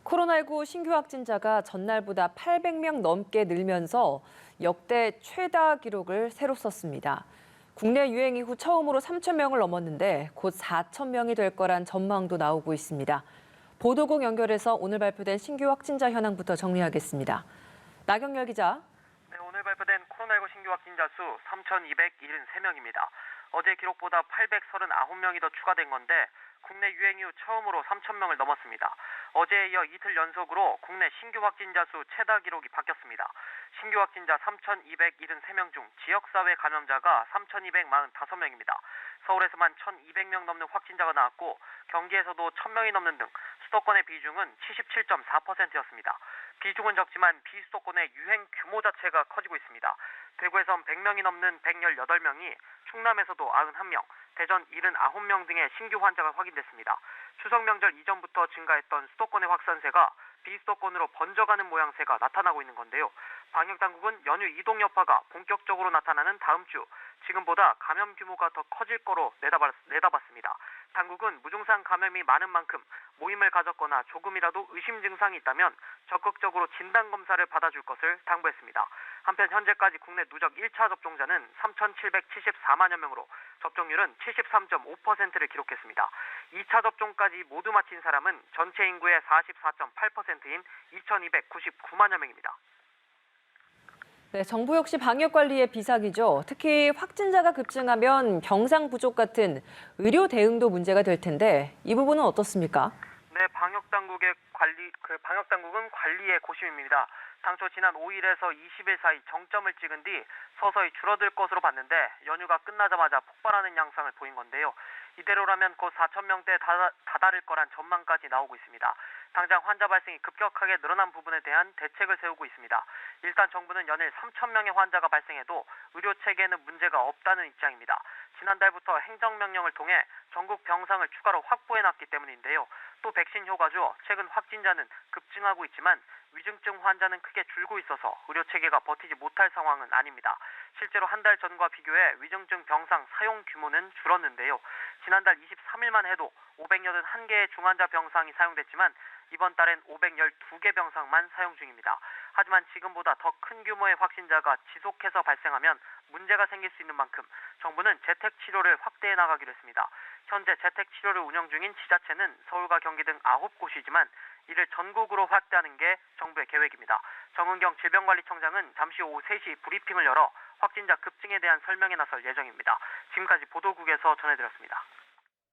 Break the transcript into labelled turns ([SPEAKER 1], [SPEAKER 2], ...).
[SPEAKER 1] 코로나19 신규 확진자가 전날보다 800명 넘게 늘면서 역대 최다 기록을 새로 썼습니다. 국내 유행 이후 처음으로 3,000명을 넘었는데 곧 4,000명이 될 거란 전망도 나오고 있습니다. 보도국 연결해서 오늘 발표된 신규 확진자 현황부터 정리하겠습니다. 나경열 기자.
[SPEAKER 2] 네, 오늘 발표된 코로나19 신규 확진자 수 3,273명입니다. 어제 기록보다 839명이 더 추가된 건데 국내 유행 이후 처음으로 3,000명을 넘었습니다. 어제에 이어 이틀 연속으로 국내 신규 확진자 수 최다 기록이 바뀌었습니다. 신규 확진자 3,273명 중 지역사회 감염자가 3,245명입니다. 서울에서만 1,200명 넘는 확진자가 나왔고 경기에서도 1,000명이 넘는 등 수도권의 비중은 77.4%였습니다. 비중은 적지만 비수도권의 유행 규모 자체가 커지고 있습니다. 대구에선 100명이 넘는 118명이, 충남에서도 91명, 대전 79명 등의 신규 환자가 확인됐습니다. 추석 명절 이전부터 증가했던 수도권의 확산세가 비수도권으로 번져가는 모양새가 나타나고 있는 건데요. 방역당국은 연휴 이동 여파가 본격적으로 나타나는 다음 주 지금보다 감염 규모가 더 커질 거로 내다봤습니다. 당국은 무증상 감염이 많은 만큼 모임을 가졌거나 조금이라도 의심 증상이 있다면 적극적으로 진단검사를 받아줄 것을 당부했습니다. 한편 현재까지 국내 누적 1차 접종자는 3,774만여 명으로 접종률은 73.5%를 기록했습니다. 2차 접종까지 모두 마친 사람은 전체 인구의 44.8%인 2,299만여 명입니다.
[SPEAKER 1] 네, 정부 역시 방역 관리에 비상이죠. 특히 확진자가 급증하면 병상 부족 같은 의료 대응도 문제가 될 텐데 이 부분은 어떻습니까?
[SPEAKER 2] 네, 방역당국은 관리의 고심입니다. 당초 지난 5일에서 20일 사이 정점을 찍은 뒤 서서히 줄어들 것으로 봤는데 연휴가 끝나자마자 폭발하는 양상을 보인 건데요. 이대로라면 곧 4,000명대에 다다를 거란 전망까지 나오고 있습니다. 당장 환자 발생이 급격하게 늘어난 부분에 대한 대책을 세우고 있습니다. 일단 정부는 연일 3,000명의 환자가 발생해도 의료 체계에는 문제가 없다는 입장입니다. 지난달부터 행정명령을 통해 전국 병상을 추가로 확보해놨기 때문인데요. 또 백신 효과죠. 최근 확진자는 급증하고 있지만 위중증 환자는 크게 줄고 있어서 의료 체계가 버티지 못할 상황은 아닙니다. 실제로 한 달 전과 비교해 위중증 병상 사용 규모는 줄었는데요. 지난달 23일만 해도 581개의 중환자 병상이 사용됐지만 이번 달엔 512개 병상만 사용 중입니다. 하지만 지금보다 더 큰 규모의 확진자가 지속해서 발생하면 문제가 생길 수 있는 만큼 정부는 재택치료를 확대해 나가기로 했습니다. 현재 재택치료를 운영 중인 지자체는 서울과 경기 등 9곳이지만 이를 전국으로 확대하는 게 정부의 계획입니다. 정은경 질병관리청장은 잠시 오후 3시 브리핑을 열어 확진자 급증에 대한 설명에 나설 예정입니다. 지금까지 보도국에서 전해드렸습니다.